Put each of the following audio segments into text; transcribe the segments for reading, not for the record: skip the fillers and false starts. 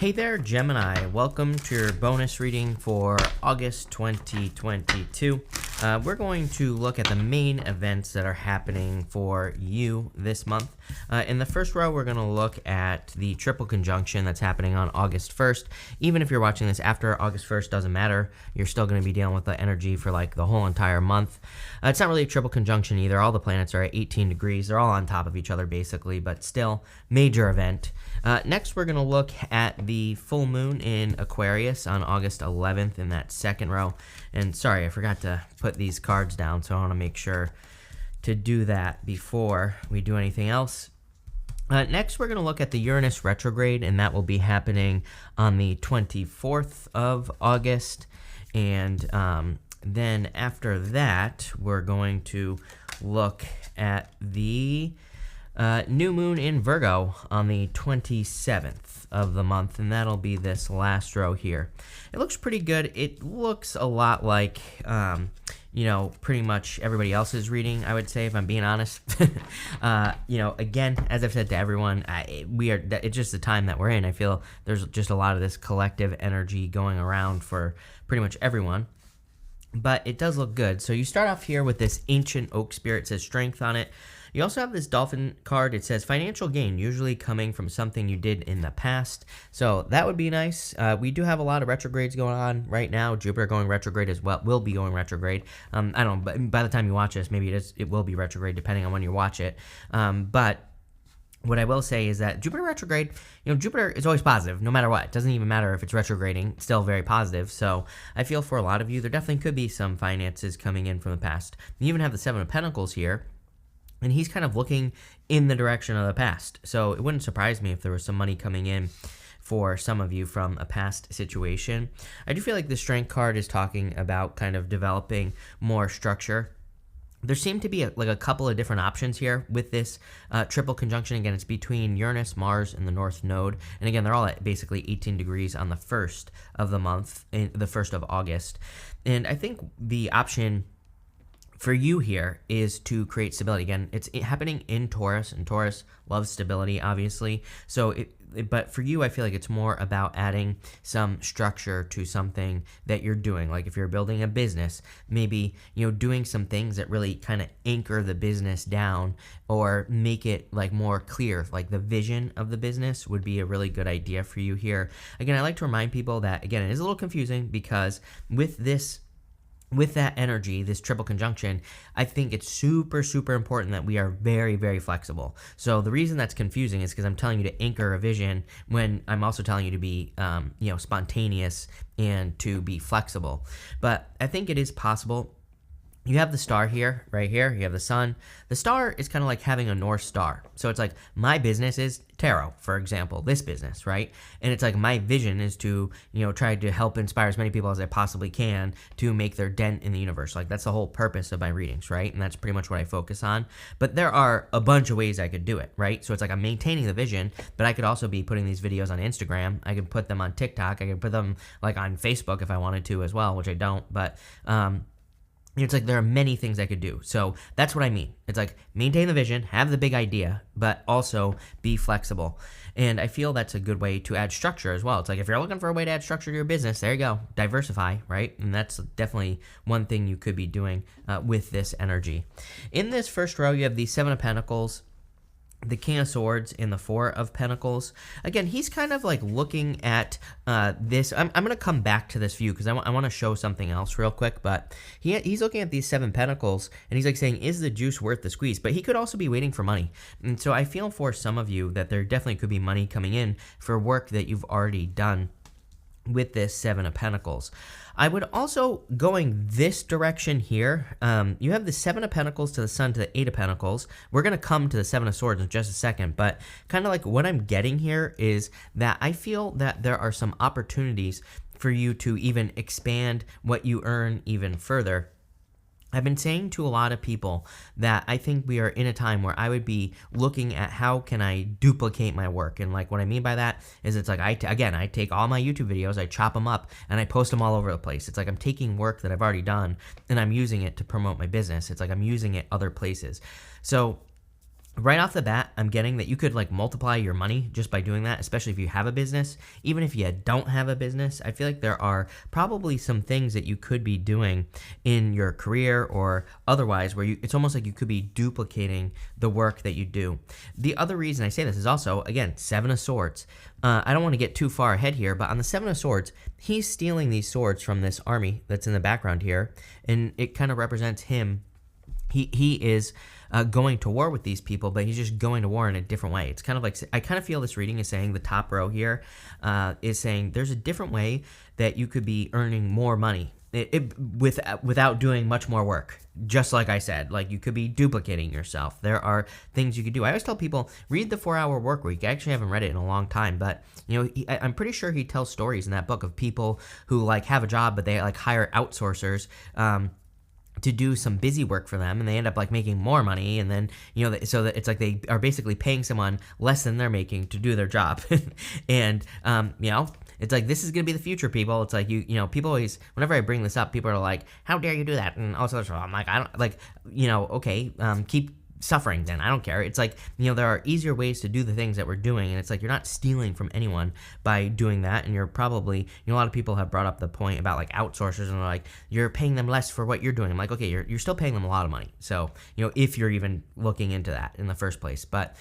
Hey there, Gemini. Welcome to your bonus reading for August 2022. We're going to look at the main events that are happening for you this month. In the first row, we're going to look at the triple conjunction that's happening on August 1st. Even if you're watching this after August 1st, doesn't matter. You're still going to be dealing with the energy for like the whole entire month. It's not really a triple conjunction either. All the planets are at 18 degrees. They're all on top of each other basically, but still major event. Next, we're going to look at the full moon in Aquarius on August 11th in that second row. And sorry, I forgot to put these cards down, so I want to make sure to do that before we do anything else. Next, we're going to look at the Uranus retrograde, and that will be happening on the 24th of August. And then after that, we're going to look at the new moon in Virgo on the 27th of the month, and that'll be this last row here. It looks pretty good. It looks a lot like, pretty much everybody else's reading, I would say, if I'm being honest. Again, as I've said to everyone, it's just the time that we're in. I feel there's just a lot of this collective energy going around for pretty much everyone. But it does look good. So you start off here with this ancient oak spirit. It says strength on it. You also have this dolphin card. It says financial gain, usually coming from something you did in the past. So that would be nice. We do have a lot of retrogrades going on right now. Jupiter going retrograde as well, will be going retrograde. I don't know, but by the time you watch this, maybe it will be retrograde depending on when you watch it. But what I will say is that Jupiter retrograde, Jupiter is always positive no matter what. It doesn't even matter if it's retrograding, it's still very positive. So I feel for a lot of you, there definitely could be some finances coming in from the past. You even have the Seven of Pentacles here. And he's kind of looking in the direction of the past. So it wouldn't surprise me if there was some money coming in for some of you from a past situation. I do feel like the Strength card is talking about kind of developing more structure. There seem to be a couple of different options here with this triple conjunction. Again, it's between Uranus, Mars, and the North Node. And again, they're all at basically 18 degrees on the 1st of the month, the 1st of August. And I think the option for you here is to create stability. Again, it's happening in Taurus, and Taurus loves stability, obviously. So, but for you, I feel like it's more about adding some structure to something that you're doing. Like if you're building a business, maybe, doing some things that really kind of anchor the business down or make it like more clear. Like the vision of the business would be a really good idea for you here. Again, I like to remind people that, again, it is a little confusing because with that energy, this triple conjunction, I think it's super, super important that we are very, very flexible. So the reason that's confusing is because I'm telling you to anchor a vision when I'm also telling you to be, spontaneous and to be flexible. But I think it is possible. You have the star here, right here. You have the sun. The star is kind of like having a North Star. So it's like my business is tarot, for example, this business, right? And it's like my vision is to, try to help inspire as many people as I possibly can to make their dent in the universe. Like that's the whole purpose of my readings, right? And that's pretty much what I focus on. But there are a bunch of ways I could do it, right? So it's like I'm maintaining the vision, but I could also be putting these videos on Instagram. I could put them on TikTok. I could put them like on Facebook if I wanted to as well, which I don't. But, it's like there are many things I could do. So that's what I mean. It's like maintain the vision, have the big idea, but also be flexible. And I feel that's a good way to add structure as well. It's like if you're looking for a way to add structure to your business, there you go. Diversify, right? And that's definitely one thing you could be doing with this energy. In this first row, you have the Seven of Pentacles, the King of Swords, and the Four of Pentacles. Again, he's kind of like looking at this. I'm going to come back to this view because I want to show something else real quick. But he's looking at these Seven Pentacles, and he's like saying, is the juice worth the squeeze? But he could also be waiting for money. And so I feel for some of you that there definitely could be money coming in for work that you've already done with this Seven of Pentacles. I would also, going this direction here, you have the Seven of Pentacles to the Sun to the Eight of Pentacles. We're going to come to the Seven of Swords in just a second, but kind of like what I'm getting here is that I feel that there are some opportunities for you to even expand what you earn even further. I've been saying to a lot of people that I think we are in a time where I would be looking at how can I duplicate my work. And like what I mean by that is it's like, I take all my YouTube videos, I chop them up, and I post them all over the place. It's like I'm taking work that I've already done and I'm using it to promote my business. It's like I'm using it other places. So right off the bat, I'm getting that you could like multiply your money just by doing that, especially if you have a business. Even if you don't have a business, I feel like there are probably some things that you could be doing in your career or otherwise where it's almost like you could be duplicating the work that you do. The other reason I say this is also, again, Seven of Swords. I don't want to get too far ahead here, but on the Seven of Swords, he's stealing these swords from this army that's in the background here, and it kind of represents him. He is going to war with these people, but he's just going to war in a different way. It's kind of like, I kind of feel this reading is saying, the top row here is saying there's a different way that you could be earning more money without doing much more work. Just like I said, like you could be duplicating yourself. There are things you could do. I always tell people, read the 4-Hour Work Week. I actually haven't read it in a long time, but you know, I'm pretty sure he tells stories in that book of people who like have a job, but they like hire outsourcers to do some busy work for them, and they end up like making more money, and then you know, so that it's like they are basically paying someone less than they're making to do their job. And you know, it's like, this is gonna be the future, people. It's like you know, people always, whenever I bring this up, people are like, how dare you do that, and also I'm like, I don't like, you know, okay, keep suffering then, I don't care. It's like, you know, there are easier ways to do the things that we're doing, and it's like you're not stealing from anyone by doing that. And you're probably, you know, a lot of people have brought up the point about like outsourcers, and they're like, you're paying them less for what you're doing. I'm like, okay, you're still paying them a lot of money, so you know, if you're even looking into that in the first place. But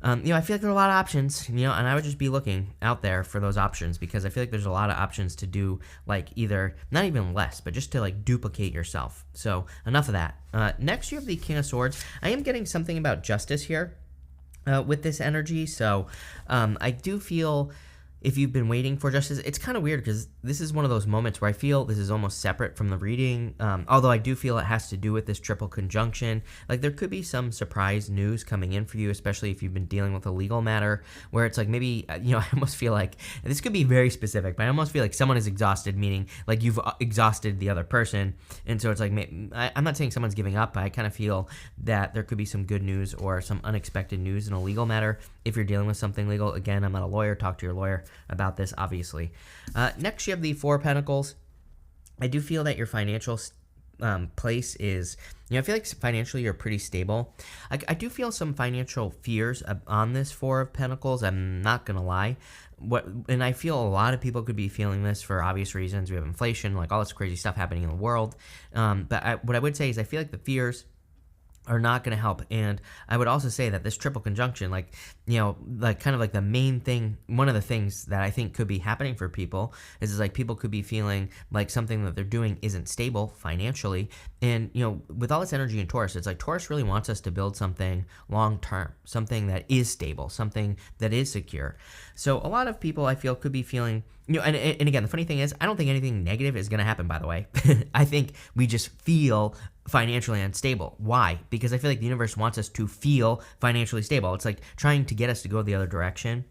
you know, I feel like there are a lot of options, you know, and I would just be looking out there for those options, because I feel like there's a lot of options to do, like either not even less, but just to like duplicate yourself. So enough of that. Next, you have the King of Swords. I am getting something about justice here with this energy. So I do feel, if you've been waiting for justice, it's kind of weird because this is one of those moments where I feel this is almost separate from the reading, although I do feel it has to do with this triple conjunction. Like there could be some surprise news coming in for you, especially if you've been dealing with a legal matter, where it's like maybe, you know, I almost feel like, this could be very specific, but I almost feel like someone is exhausted, meaning like you've exhausted the other person. And so it's like, I'm not saying someone's giving up, but I kind of feel that there could be some good news or some unexpected news in a legal matter. If you're dealing with something legal, again, I'm not a lawyer, talk to your lawyer about this, obviously. Next, you have the Four of Pentacles. I do feel that your financial place is, you know, I feel like financially you're pretty stable. I do feel some financial fears on this Four of Pentacles, I'm not gonna lie. And I feel a lot of people could be feeling this for obvious reasons. We have inflation, like all this crazy stuff happening in the world. But what I would say is I feel like the fears are not going to help. And I would also say that this triple conjunction, like, you know, like kind of like the main thing, one of the things that I think could be happening for people is like people could be feeling like something that they're doing isn't stable financially. And, you know, with all this energy in Taurus, it's like Taurus really wants us to build something long-term, something that is stable, something that is secure. So a lot of people I feel could be feeling, you know, and again, the funny thing is, I don't think anything negative is going to happen, by the way. I think we just feel financially unstable. Why? Because I feel like the universe wants us to feel financially stable. It's like trying to get us to go the other direction.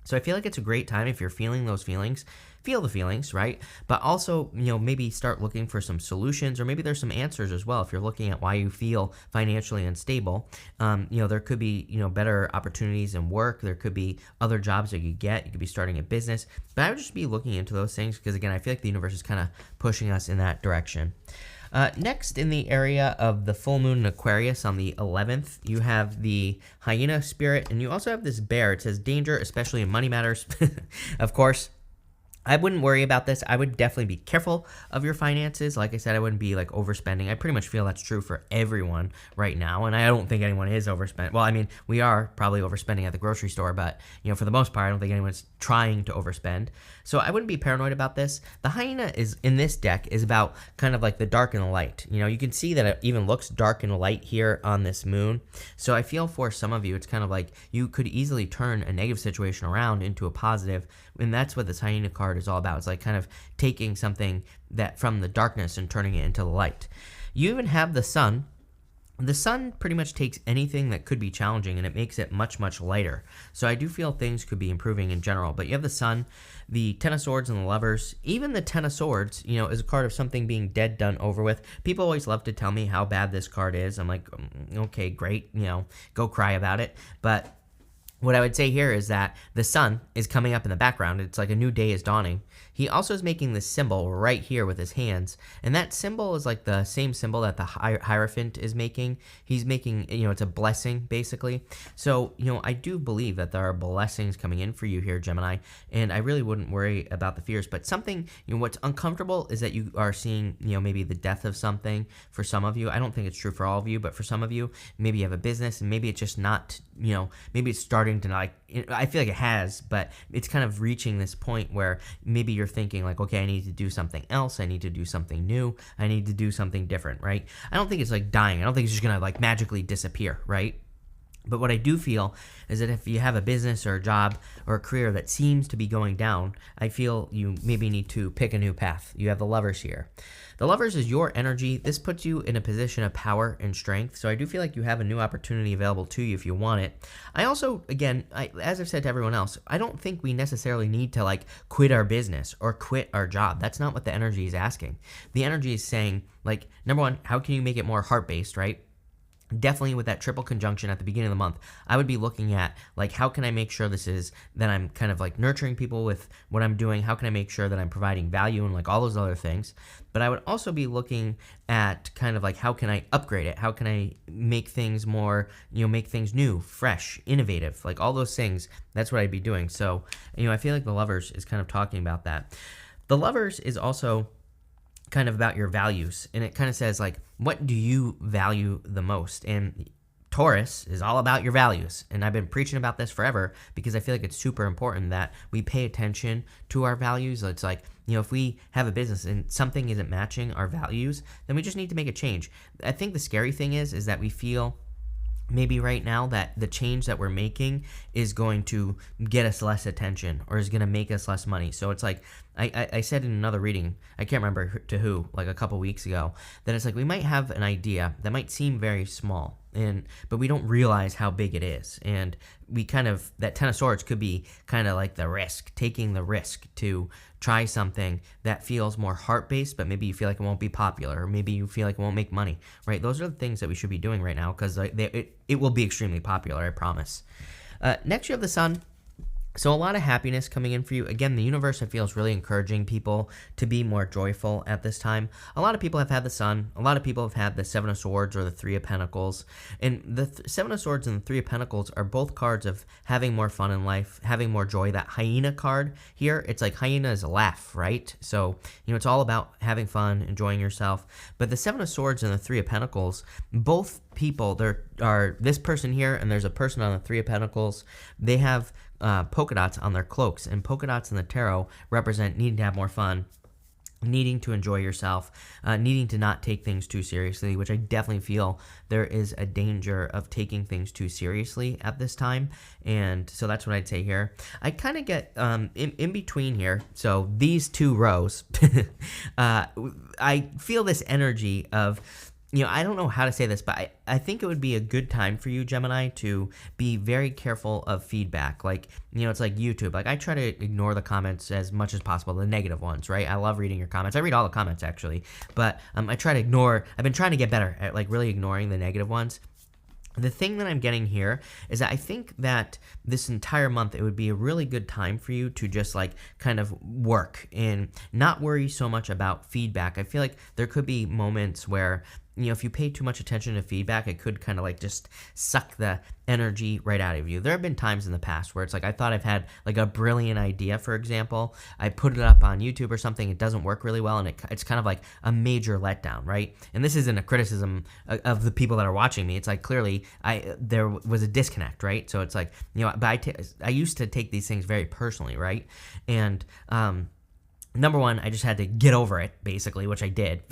So I feel like it's a great time if you're feeling those feelings. Feel the feelings, right? But also, you know, maybe start looking for some solutions, or maybe there's some answers as well. If you're looking at why you feel financially unstable, you know, there could be, you know, better opportunities in work. There could be other jobs that you get. You could be starting a business. But I would just be looking into those things because, again, I feel like the universe is kind of pushing us in that direction. Next, in the area of the full moon in Aquarius on the 11th, you have the hyena spirit, and you also have this bear. It says danger, especially in money matters. Of course, I wouldn't worry about this. I would definitely be careful of your finances. Like I said, I wouldn't be like overspending. I pretty much feel that's true for everyone right now, and I don't think anyone is overspent. Well, I mean, we are probably overspending at the grocery store, but you know, for the most part, I don't think anyone's trying to overspend. So I wouldn't be paranoid about this. The hyena is in this deck is about kind of like the dark and the light. You know, you can see that it even looks dark and light here on this moon. So I feel for some of you, it's kind of like you could easily turn a negative situation around into a positive, and that's what this hyena card is all about. It's like kind of taking something that from the darkness and turning it into the light. You even have the sun. The sun pretty much takes anything that could be challenging and it makes it much, much lighter. So I do feel things could be improving in general. But you have the sun, the Ten of Swords, and the Lovers. Even the Ten of Swords, you know, is a card of something being dead, done, over with. People always love to tell me how bad this card is. I'm like, okay, great, you know, go cry about it. But what I would say here is that the sun is coming up in the background. It's like a new day is dawning. He also is making this symbol right here with his hands. And that symbol is like the same symbol that the Hierophant is making. He's making, it's a blessing, basically. So, I do believe that there are blessings coming in for you here, Gemini. And I really wouldn't worry about the fears. But something, what's uncomfortable is that you are seeing, maybe the death of something for some of you. I don't think it's true for all of you, but for some of you, maybe you have a business and maybe it's just not, maybe it's starting to like, I feel like it has, but it's kind of reaching this point where maybe you're thinking like, okay, I need to do something else. I need to do something new. I need to do something different, right? I don't think it's like dying. I don't think it's just going to like magically disappear, right? But what I do feel is that if you have a business or a job or a career that seems to be going down, I feel you maybe need to pick a new path. You have the Lovers here. The Lovers is your energy. This puts you in a position of power and strength. So I do feel like you have a new opportunity available to you if you want it. I also, again, as I've said to everyone else, I don't think we necessarily need to like quit our business or quit our job. That's not what the energy is asking. The energy is saying, like, number one, how can you make it more heart-based, right? Definitely with that triple conjunction at the beginning of the month, I would be looking at like, how can I make sure that I'm kind of like nurturing people with what I'm doing? How can I make sure that I'm providing value and like all those other things? But I would also be looking at kind of like, how can I upgrade it? How can I make things more, make things new, fresh, innovative, like all those things. That's what I'd be doing. So, I feel like the Lovers is kind of talking about that. The Lovers is also kind of about your values, and it kind of says like, what do you value the most? And Taurus is all about your values, and I've been preaching about this forever because I feel like it's super important that we pay attention to our values. It's like, if we have a business and something isn't matching our values, then we just need to make a change. I think the scary thing is that we feel maybe right now that the change that we're making is going to get us less attention or is going to make us less money. So it's like, I said in another reading, I can't remember to who, like a couple weeks ago, that it's like we might have an idea that might seem very small, but we don't realize how big it is. And we kind of, that Ten of Swords could be kind of like the risk, taking the risk to try something that feels more heart-based, but maybe you feel like it won't be popular, or maybe you feel like it won't make money, right? Those are the things that we should be doing right now because it will be extremely popular, I promise. Next, you have the Sun. So a lot of happiness coming in for you. Again, the universe, I feel, is really encouraging people to be more joyful at this time. A lot of people have had the Sun. A lot of people have had the Seven of Swords or the Three of Pentacles. And the Seven of Swords and the Three of Pentacles are both cards of having more fun in life, having more joy. That hyena card here, it's like hyena is a laugh, right? So, it's all about having fun, enjoying yourself. But the Seven of Swords and the Three of Pentacles, both people, there are this person here and there's a person on the Three of Pentacles. They have polka dots on their cloaks, and polka dots in the tarot represent needing to have more fun, needing to enjoy yourself, needing to not take things too seriously, which I definitely feel there is a danger of taking things too seriously at this time. And so that's what I'd say here. I kind of get in between here. So these two rows, I feel this energy of, I don't know how to say this, but I think it would be a good time for you, Gemini, to be very careful of feedback. Like, it's like YouTube. Like, I try to ignore the comments as much as possible, the negative ones, right? I love reading your comments. I read all the comments, actually. But I try to ignore. I've been trying to get better at, like, really ignoring the negative ones. The thing that I'm getting here is that I think that this entire month, it would be a really good time for you to just like kind of work and not worry so much about feedback. I feel like there could be moments where, if you pay too much attention to feedback, it could kind of like just suck the energy right out of you. There have been times in the past where it's like I thought I've had like a brilliant idea, for example. I put it up on YouTube or something. It doesn't work really well, and it's kind of like a major letdown, right? And this isn't a criticism of the people that are watching me. It's like clearly there was a disconnect, right? So it's like, but I used to take these things very personally, right? And number one, I just had to get over it, basically, which I did.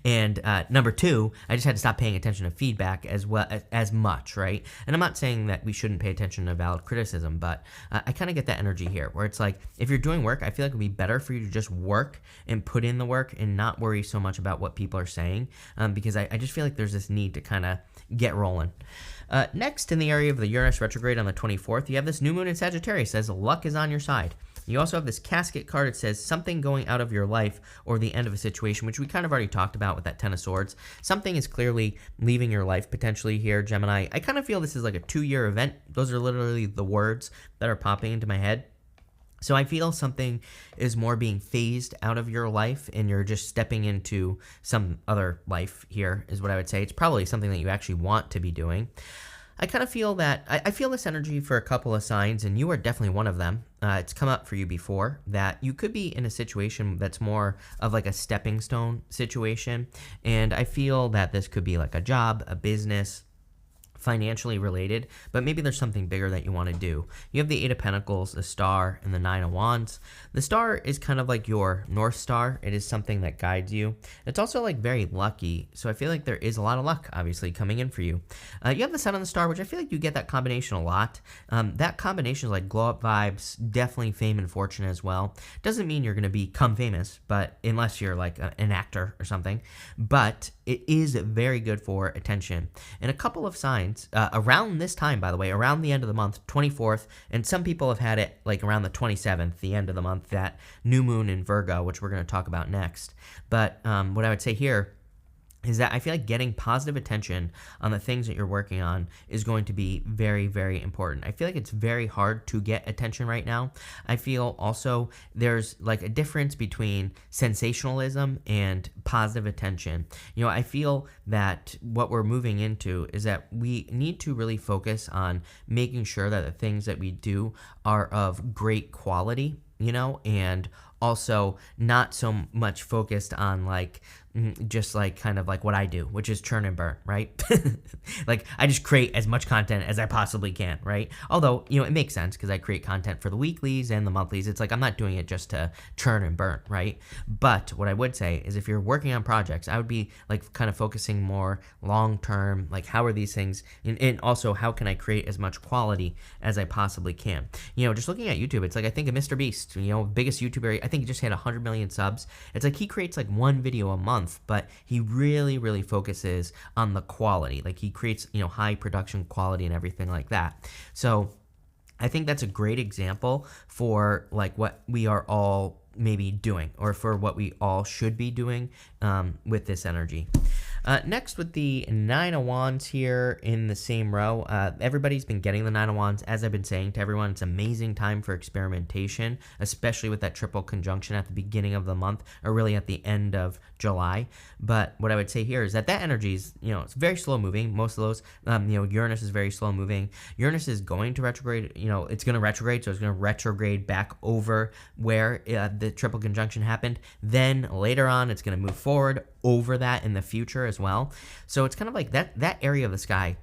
And number two, I just had to stop paying attention to feedback as much, right? And I'm not saying that we shouldn't pay attention to valid criticism, but I kind of get that energy here, where it's like, if you're doing work, I feel like it would be better for you to just work and put in the work and not worry so much about what people are saying, because I just feel like there's this need to kind of get rolling. Next, in the area of the Uranus retrograde on the 24th, you have this new moon in Sagittarius. It says luck is on your side. You also have this casket card. It says something going out of your life or the end of a situation, which we kind of already talked about with that Ten of Swords. Something is clearly leaving your life potentially here, Gemini. I kind of feel this is like a 2-year event. Those are literally the words that are popping into my head. So I feel something is more being phased out of your life and you're just stepping into some other life here is what I would say. It's probably something that you actually want to be doing. I kind of feel that, I feel this energy for a couple of signs, and you are definitely one of them. It's come up for you before that you could be in a situation that's more of like a stepping stone situation. And I feel that this could be like a job, a business, financially related, but maybe there's something bigger that you want to do. You have the Eight of Pentacles, the Star, and the Nine of Wands. The Star is kind of like your North Star. It is something that guides you. It's also like very lucky, so I feel like there is a lot of luck, obviously, coming in for you. You have the Sun and the Star, which I feel like you get that combination a lot. That combination is like glow-up vibes, definitely fame and fortune as well. Doesn't mean you're going to become famous, but unless you're like an actor or something, but it is very good for attention. And a couple of signs around this time, by the way, around the end of the month, 24th, and some people have had it like around the 27th, the end of the month, that new moon in Virgo, which we're going to talk about next. But what I would say here is that I feel like getting positive attention on the things that you're working on is going to be very, very important. I feel like it's very hard to get attention right now. I feel also there's like a difference between sensationalism and positive attention. You know, I feel that what we're moving into is that we need to really focus on making sure that the things that we do are of great quality, you know, and also not so much focused on like just like kind of like what I do, which is churn and burn, right? Like I just create as much content as I possibly can, right? Although, you know, it makes sense because I create content for the weeklies and the monthlies. It's like I'm not doing it just to churn and burn, right? But what I would say is if you're working on projects, I would be like kind of focusing more long term, like how are these things, and also how can I create as much quality as I possibly can? You know, just looking at YouTube, it's like I think of Mr. Beast, you know, biggest YouTuber, I think he just hit 100 million subs. It's like he creates like one video a month, but he really focuses on the quality. Like he creates, you know, high production quality and everything like that. So I think that's a great example for like what we are all maybe doing, or for what we all should be doing with this energy. Next, with the Nine of Wands here in the same row, everybody's been getting the Nine of Wands. As I've been saying to everyone, it's an amazing time for experimentation, especially with that triple conjunction at the beginning of the month, or really at the end of July. But what I would say here is that energy is, you know, it's very slow moving. Most of those, you know, Uranus is very slow moving. Uranus is going to retrograde, you know, it's going to retrograde, so it's going to retrograde back over where the triple conjunction happened. Then later on, it's going to move forward over that in the future as well. So it's kind of like that area of the sky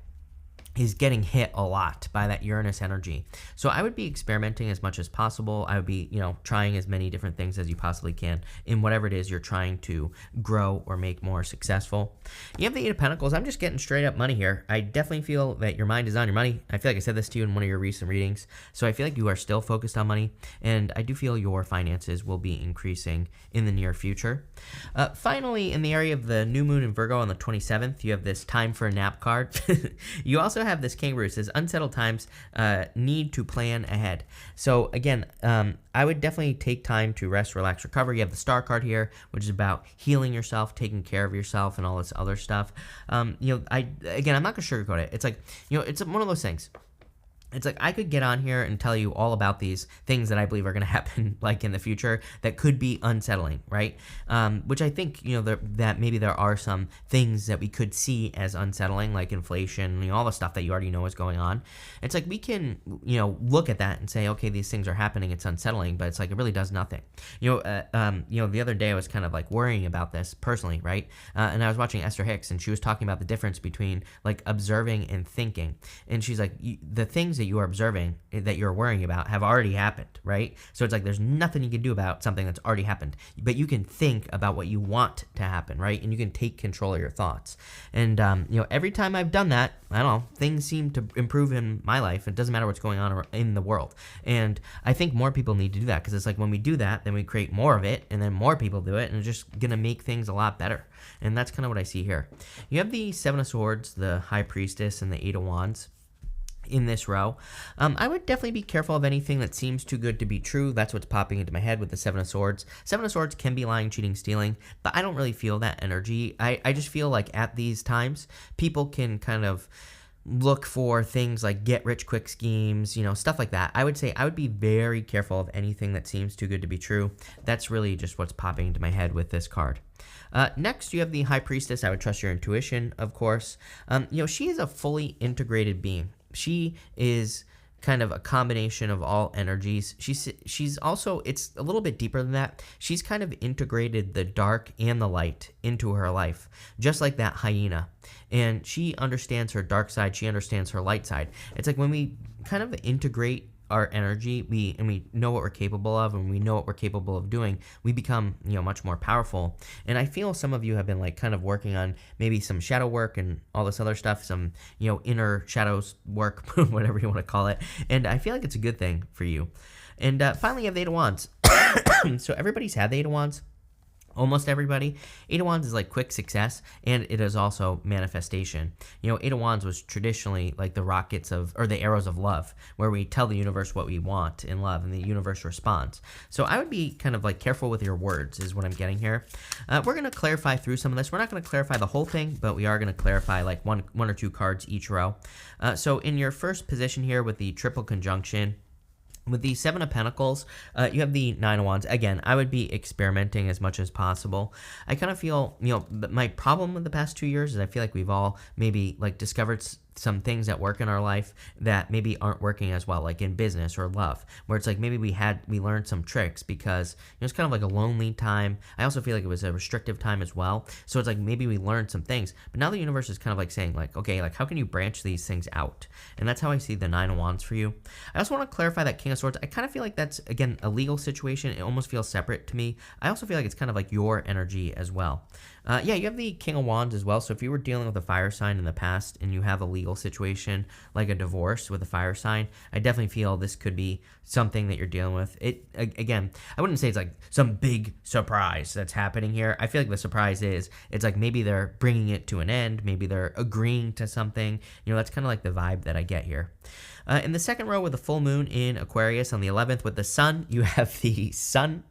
is getting hit a lot by that Uranus energy. So I would be experimenting as much as possible. I would be, you know, trying as many different things as you possibly can in whatever it is you're trying to grow or make more successful. You have the Eight of Pentacles. I'm just getting straight up money here. I definitely feel that your mind is on your money. I feel like I said this to you in one of your recent readings. So I feel like you are still focused on money, and I do feel your finances will be increasing in the near future. Finally, in the area of the new moon in Virgo on the 27th, you have this time for a nap card. You also have this kangaroo. It says unsettled times need to plan ahead. So again, I would definitely take time to rest, relax, recover. You have the Star card here, which is about healing yourself, taking care of yourself, and all this other stuff. You know, I'm not gonna sugarcoat it. It's like, you know, it's one of those things. It's like I could get on here and tell you all about these things that I believe are going to happen like in the future that could be unsettling, right? Which I think, you know, that maybe there are some things that we could see as unsettling, like inflation, you know, all the stuff that you already know is going on. It's like we can, you know, look at that and say, okay, these things are happening, it's unsettling, but it's like it really does nothing. You know, the other day I was kind of like worrying about this personally, right? And I was watching Esther Hicks, and she was talking about the difference between like observing and thinking. And she's like, the things that you are observing, that you're worrying about, have already happened, right? So it's like there's nothing you can do about something that's already happened, but you can think about what you want to happen, right? And you can take control of your thoughts. And you know, every time I've done that, I don't know, things seem to improve in my life. It doesn't matter what's going on in the world. And I think more people need to do that, because it's like when we do that, then we create more of it, and then more people do it, and it's just gonna make things a lot better. And that's kind of what I see here. You have the Seven of Swords, the High Priestess, and the Eight of Wands. in this row. I would definitely be careful of anything that seems too good to be true. That's what's popping into my head with the Seven of Swords. Seven of Swords can be lying, cheating, stealing, but I don't really feel that energy. I just feel like at these times, people can kind of look for things like get rich quick schemes, stuff like that. I would say I would be very careful of anything that seems too good to be true. That's really just what's popping into my head with this card. Next, you have the High Priestess. I would trust your intuition, of course. She is a fully integrated being. She is kind of a combination of all energies. She's also, it's a little bit deeper than that. She's kind of integrated the dark and the light into her life, just like that hyena. And she understands her dark side. She understands her light side. It's like when we kind of integrate our energy, we know what we're capable of, and we know what we're capable of doing, we become much more powerful. And I feel some of you have been like kind of working on maybe some shadow work and all this other stuff, some inner shadows work, whatever you want to call it. And I feel like it's a good thing for you. And finally, you have the Eight of Wands. So everybody's had the Eight of Wands. Almost everybody. Eight of Wands is like quick success, and it is also manifestation. Eight of Wands was traditionally like the the arrows of love, where we tell the universe what we want in love, and the universe responds. So I would be kind of like careful with your words, is what I'm getting here. We're going to clarify through some of this. We're not going to clarify the whole thing, but we are going to clarify like one or two cards each row. So in your first position here with the triple conjunction, with the Seven of Pentacles, you have the Nine of Wands. Again, I would be experimenting as much as possible. I kind of feel, my problem with the past 2 years is I feel like we've all maybe like discovered some things that work in our life that maybe aren't working as well, like in business or love, where it's like maybe we learned some tricks because it's kind of like a lonely time. I also feel like it was a restrictive time as well. So it's like maybe we learned some things, but now the universe is kind of like saying like, okay, like how can you branch these things out? And that's how I see the Nine of Wands for you. I also want to clarify that King of Swords. I kind of feel like that's, again, a legal situation. It almost feels separate to me. I also feel like it's kind of like your energy as well. You have the King of Wands as well. So if you were dealing with a fire sign in the past and you have a legal situation like a divorce with a fire sign, I definitely feel this could be something that you're dealing with. Again, I wouldn't say it's like some big surprise that's happening here. I feel like the surprise it's like maybe they're bringing it to an end. Maybe they're agreeing to something. That's kind of like the vibe that I get here. In the second row with the full moon in Aquarius on the 11th with the sun, you have the sun.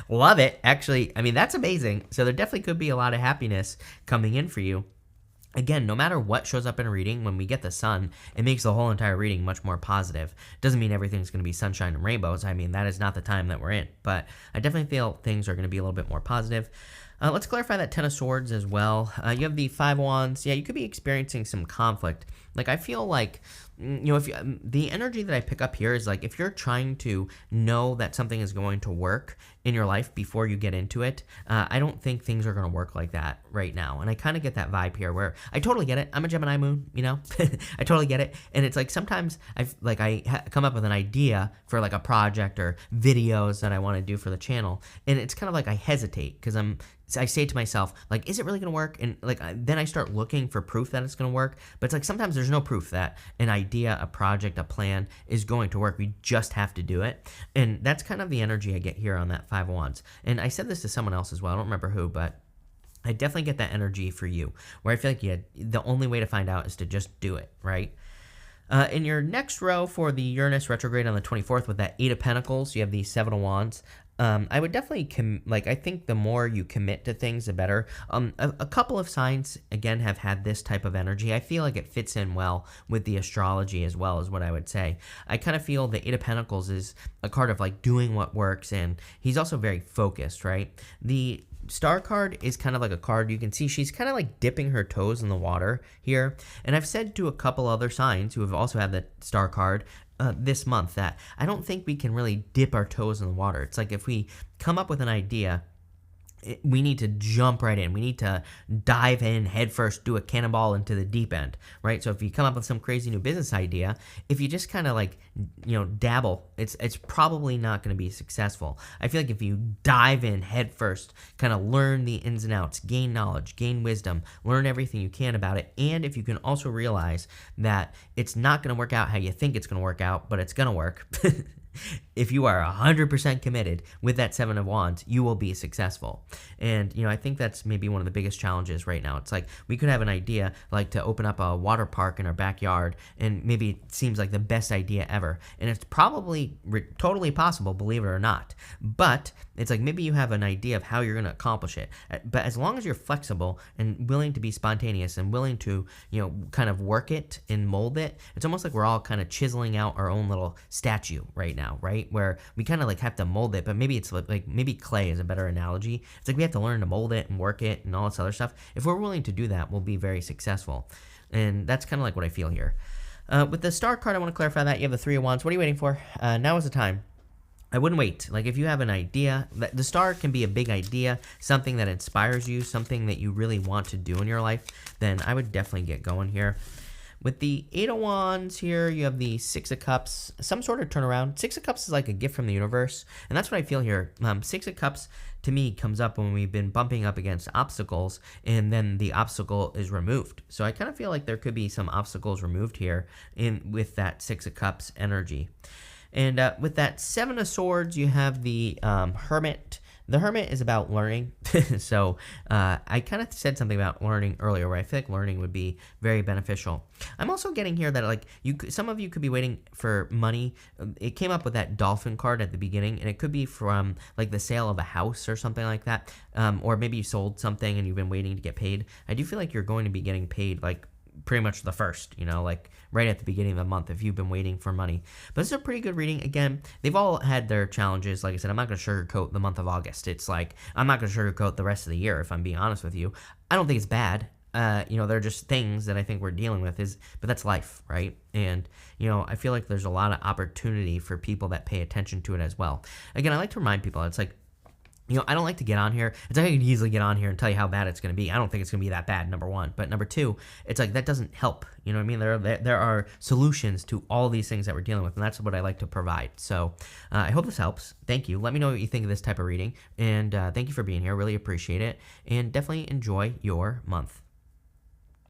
Love it. Actually, I mean, that's amazing. So there definitely could be a lot of happiness coming in for you. Again, no matter what shows up in a reading, when we get the sun, it makes the whole entire reading much more positive. Doesn't mean everything's going to be sunshine and rainbows. I mean, that is not the time that we're in. But I definitely feel things are going to be a little bit more positive. Let's clarify that Ten of Swords as well. You have the Five of Wands. Yeah, you could be experiencing some conflict. Like, I feel like, if the energy that I pick up here is like, if you're trying to know that something is going to work in your life before you get into it, I don't think things are going to work like that right now. And I kind of get that vibe here where I totally get it. I'm a Gemini moon, I totally get it. And it's like sometimes I come up with an idea for like a project or videos that I want to do for the channel. And it's kind of like I hesitate because I say to myself, like, is it really going to work? And like, then I start looking for proof that it's going to work. But it's like sometimes there's no proof that an idea, a project, a plan is going to work. We just have to do it. And that's kind of the energy I get here on that Five of Wands. And I said this to someone else as well. I don't remember who, but I definitely get that energy for you, where I feel like the only way to find out is to just do it, right? In your next row for the Uranus retrograde on the 24th with that Eight of Pentacles, you have the Seven of Wands. I would definitely, I think the more you commit to things, the better. A couple of signs, again, have had this type of energy. I feel like it fits in well with the astrology as well, is what I would say. I kind of feel the Eight of Pentacles is a card of like doing what works, and he's also very focused, right? The Star card is kind of like a card you can see she's kind of like dipping her toes in the water here. And I've said to a couple other signs who have also had the Star card this month that I don't think we can really dip our toes in the water. It's like if we come up with an idea, we need to jump right in. We need to dive in head first, do a cannonball into the deep end, right? So if you come up with some crazy new business idea, if you just kind of like, dabble, it's probably not going to be successful. I feel like if you dive in head first, kind of learn the ins and outs, gain knowledge, gain wisdom, learn everything you can about it, and if you can also realize that it's not going to work out how you think it's going to work out, but it's going to work, if you are 100% committed with that Seven of Wands, you will be successful. And, I think that's maybe one of the biggest challenges right now. It's like we could have an idea like to open up a water park in our backyard, and maybe it seems like the best idea ever. And it's probably totally possible, believe it or not. But it's like maybe you have an idea of how you're going to accomplish it. But as long as you're flexible and willing to be spontaneous and willing to, kind of work it and mold it, it's almost like we're all kind of chiseling out our own little statue right now, right? Where we kind of like have to mold it, but maybe it's like maybe clay is a better analogy. It's like we have to learn to mold it and work it and all this other stuff. If we're willing to do that, we'll be very successful. And that's kind of like what I feel here. With the star card, I want to clarify that. You have the Three of Wands. What are you waiting for? Now is the time. I wouldn't wait. Like if you have an idea, the star can be a big idea, something that inspires you, something that you really want to do in your life, then I would definitely get going here. With the Eight of Wands here, you have the Six of Cups, some sort of turnaround. Six of Cups is like a gift from the universe, and that's what I feel here. Six of Cups, to me, comes up when we've been bumping up against obstacles, and then the obstacle is removed. So I kind of feel like there could be some obstacles removed here with that Six of Cups energy. And with that Seven of Swords, you have the Hermit. The Hermit is about learning. So I kind of said something about learning earlier where I feel like learning would be very beneficial. I'm also getting here that like some of you could be waiting for money. It came up with that Dolphin card at the beginning, and it could be from like the sale of a house or something like that. Or maybe you sold something and you've been waiting to get paid. I do feel like you're going to be getting paid like pretty much the first, like right at the beginning of the month if you've been waiting for money. But this is a pretty good reading. Again, they've all had their challenges. Like I said, I'm not going to sugarcoat the month of August. It's like, I'm not going to sugarcoat the rest of the year, if I'm being honest with you. I don't think it's bad. They're just things that I think we're dealing with but that's life, right? And, I feel like there's a lot of opportunity for people that pay attention to it as well. Again, I like to remind people, it's like, I don't like to get on here. It's like I can easily get on here and tell you how bad it's going to be. I don't think it's going to be that bad, number one. But number two, it's like that doesn't help. You know what I mean? There are solutions to all these things that we're dealing with, and that's what I like to provide. So I hope this helps. Thank you. Let me know what you think of this type of reading. And thank you for being here. Really appreciate it. And definitely enjoy your month.